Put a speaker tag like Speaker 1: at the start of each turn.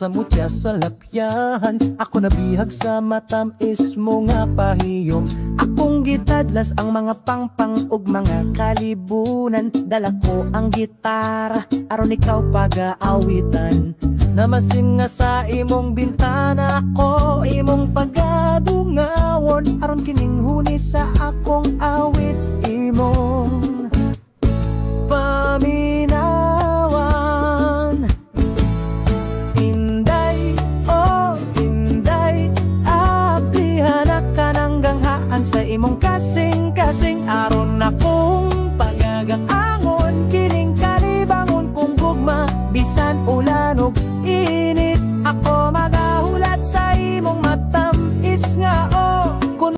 Speaker 1: sa mutya sa lapyahan. Ako nabihag sa matamis mo nga pahiyom. Akong gitadlas ang mga pangpang ug mga kalibunan. Dala ko ang gitara aron ikaw pag-aawitan. Namasing nga sa imong bintana ko imong pagadungawon. Aron kining huni sa akong awit imong paminawan. Inday, oh Inday, aplihan ka nang ganghaan sa imong kasing-kasing aron akong